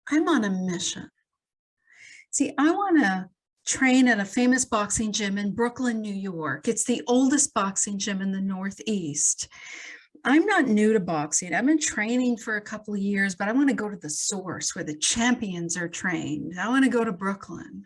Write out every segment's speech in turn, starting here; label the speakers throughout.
Speaker 1: I'm on a mission. See, I want to train at a famous boxing gym in Brooklyn, New York. It's the oldest boxing gym in the Northeast. I'm not new to boxing. I've been training for a couple of years, but I want to go to the source where the champions are trained. I want to go to Brooklyn.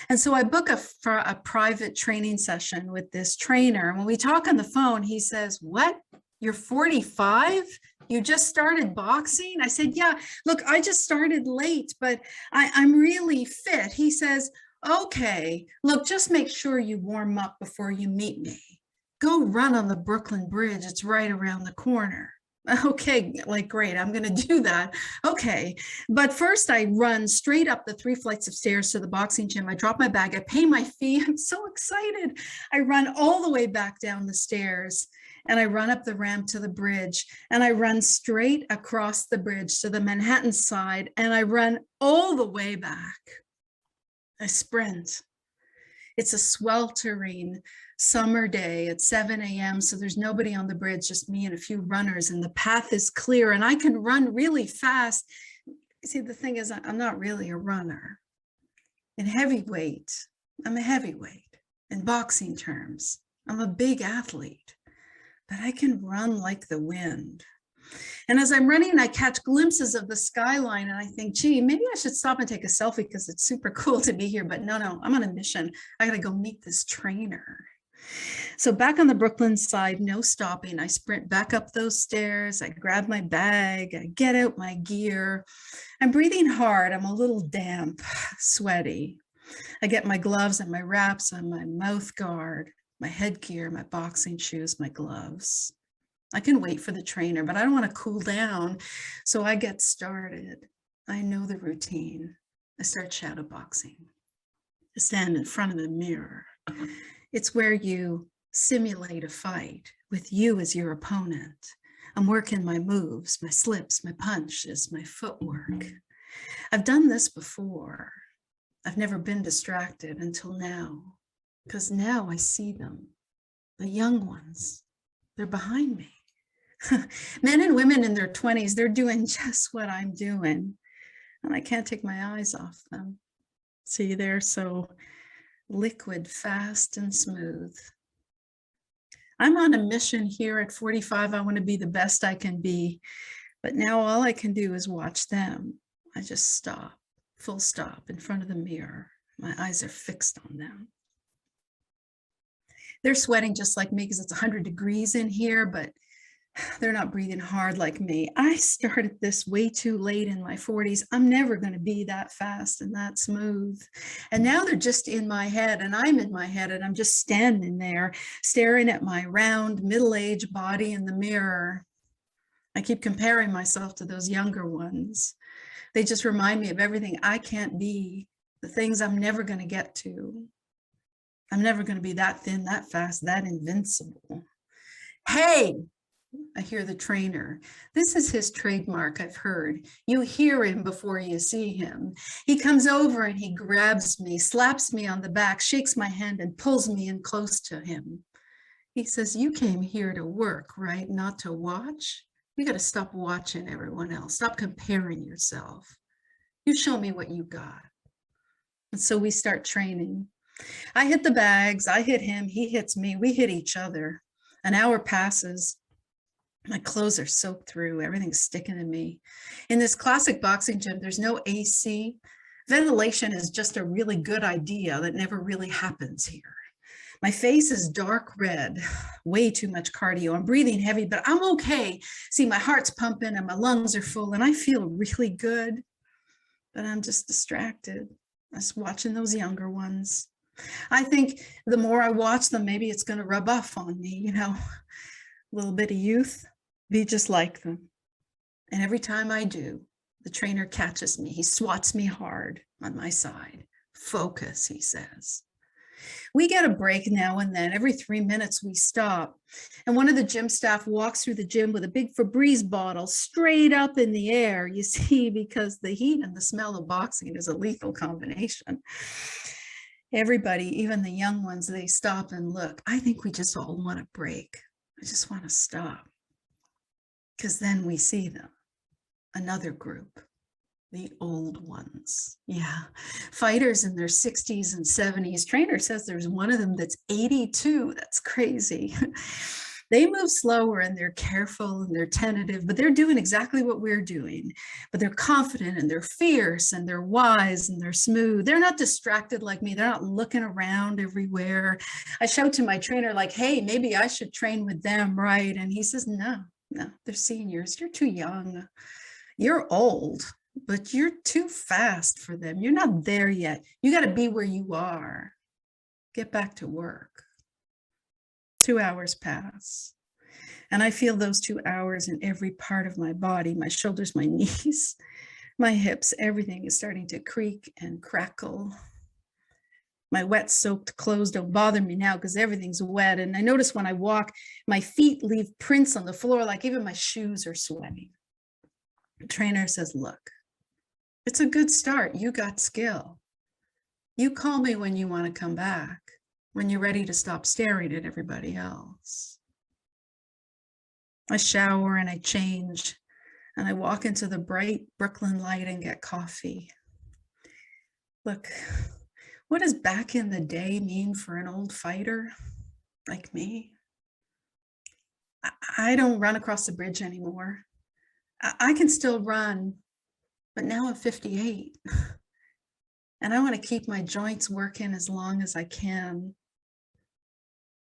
Speaker 1: And so I book a private training session with this trainer. And when we talk on the phone, he says, "What? You're 45? You just started boxing?" I said, "Yeah, look, I just started late, but I'm really fit." He says, "Okay, look, just make sure you warm up before you meet me. Go run on the Brooklyn Bridge. It's right around the corner." Okay, like, great, I'm going to do that. Okay, but first I run straight up the 3 flights of stairs to the boxing gym. I drop my bag, I pay my fee. I'm so excited. I run all the way back down the stairs and I run up the ramp to the bridge and I run straight across the bridge to the Manhattan side and I run all the way back. I sprint. It's a sweltering summer day at 7 a.m. So there's nobody on the bridge, just me and a few runners, and the path is clear and I can run really fast. See, the thing is, I'm not really a runner. In heavyweight, I'm a heavyweight. In boxing terms, I'm a big athlete, but I can run like the wind. And as I'm running, I catch glimpses of the skyline and I think, gee, maybe I should stop and take a selfie because it's super cool to be here. But no, I'm on a mission. I got to go meet this trainer. So back on the Brooklyn side, no stopping. I sprint back up those stairs. I grab my bag. I get out my gear. I'm breathing hard. I'm a little damp, sweaty. I get my gloves and my wraps on my mouth guard, my headgear, my boxing shoes, my gloves. I can wait for the trainer, but I don't want to cool down. So I get started. I know the routine. I start shadow boxing. I stand in front of the mirror. It's where you simulate a fight with you as your opponent. I'm working my moves, my slips, my punches, my footwork. I've done this before. I've never been distracted until now, because now I see them, the young ones. They're behind me. Men and women in their 20s, they're doing just what I'm doing. And I can't take my eyes off them. See, they're so liquid, fast, and smooth. I'm on a mission here at 45. I want to be the best I can be. But now all I can do is watch them. I just stop, full stop in front of the mirror. My eyes are fixed on them. They're sweating just like me because it's 100 degrees in here, but they're not breathing hard like me. I started this way too late in my 40s. I'm never going to be that fast and that smooth. And now they're just in my head and I'm in my head and I'm just standing there staring at my round middle-aged body in the mirror. I keep comparing myself to those younger ones. They just remind me of everything I can't be, the things I'm never going to get to. I'm never going to be that thin, that fast, that invincible. Hey, I hear the trainer. This is his trademark, I've heard. You hear him before you see him. He comes over and he grabs me, slaps me on the back, shakes my hand and pulls me in close to him. He says, "You came here to work, right? Not to watch? You got to stop watching everyone else. Stop comparing yourself. You show me what you got." And so we start training. I hit the bags, I hit him, he hits me, we hit each other. An hour passes. My clothes are soaked through, everything's sticking to me. In this classic boxing gym, there's no AC. Ventilation is just a really good idea that never really happens here. My face is dark red, way too much cardio. I'm breathing heavy, but I'm okay. See, my heart's pumping and my lungs are full and I feel really good, but I'm just distracted. I'm just watching those younger ones. I think the more I watch them, maybe it's going to rub off on me, a little bit of youth, be just like them. And every time I do, the trainer catches me. He swats me hard on my side. Focus, he says. We get a break now and then. Every 3 minutes we stop. And one of the gym staff walks through the gym with a big Febreze bottle straight up in the air, you see, because the heat and the smell of boxing is a lethal combination. Everybody, even the young ones, they stop and look. I think we just all want a break. I just want to stop. Because then we see them, another group. The old ones. Yeah. Fighters in their 60s and 70s. Trainer says there's one of them that's 82. That's crazy. They move slower and they're careful and they're tentative, but they're doing exactly what we're doing. But they're confident and they're fierce and they're wise and they're smooth. They're not distracted like me. They're not looking around everywhere. I showed to my trainer, like, hey, maybe I should train with them, right? And he says, no, they're seniors. You're too young. You're old, but you're too fast for them. You're not there yet. You got to be where you are. Get back to work. 2 hours pass. And I feel those 2 hours in every part of my body, my shoulders, my knees, my hips, everything is starting to creak and crackle. My wet soaked clothes don't bother me now because everything's wet. And I notice when I walk, my feet leave prints on the floor, like even my shoes are sweating. The trainer says, look, it's a good start. You got skill. You call me when you want to come back, when you're ready to stop staring at everybody else. I shower and I change and I walk into the bright Brooklyn light and get coffee. Look, what does back in the day mean for an old fighter like me? I don't run across the bridge anymore. I can still run, but now I'm 58. And I want to keep my joints working as long as I can.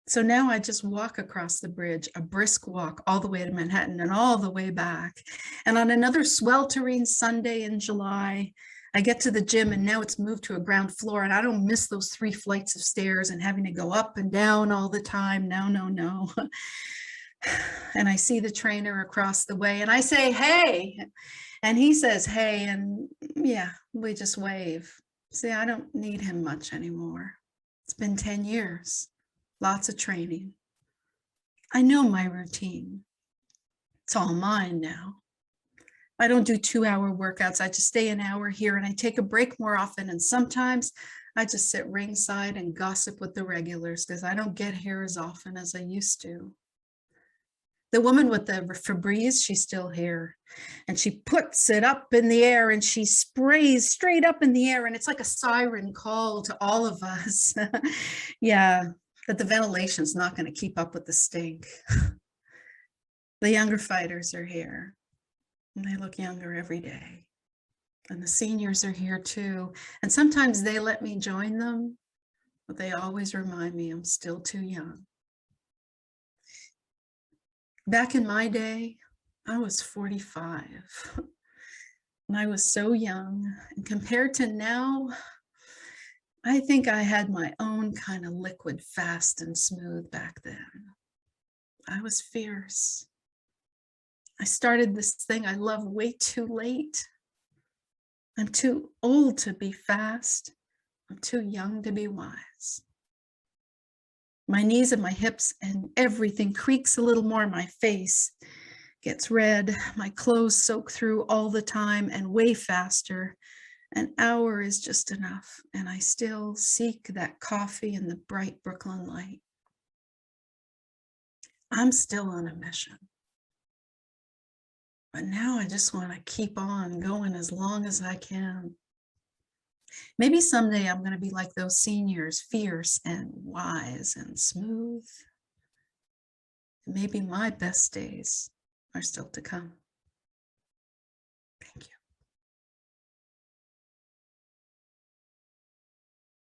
Speaker 1: So now I just walk across the bridge, a brisk walk all the way to Manhattan and all the way back. And on another sweltering Sunday in July, I get to the gym and now it's moved to a ground floor and I don't miss those 3 flights of stairs and having to go up and down all the time. No. And I see the trainer across the way and I say, hey, and he says, hey, and yeah, we just wave. See, I don't need him much anymore. It's been 10 years, lots of training. I know my routine. It's all mine now. I don't do 2-hour workouts. I just stay an hour here and I take a break more often. And sometimes I just sit ringside and gossip with the regulars because I don't get here as often as I used to. The woman with the Febreze, she's still here. And she puts it up in the air and she sprays straight up in the air. And it's like a siren call to all of us. Yeah, that the ventilation's not going to keep up with the stink. The younger fighters are here. And they look younger every day. And the seniors are here too. And sometimes they let me join them, but they always remind me I'm still too young. Back in my day, I was 45 and I was so young. And compared to now, I think I had my own kind of liquid, fast and smooth back then. I was fierce. I started this thing I love way too late. I'm too old to be fast. I'm too young to be wise. My knees and my hips and everything creaks a little more. My face gets red. My clothes soak through all the time and way faster. An hour is just enough. And I still seek that coffee and the bright Brooklyn light. I'm still on a mission. But now I just want to keep on going as long as I can. Maybe someday I'm going to be like those seniors, fierce and wise and smooth. Maybe my best days are still to come.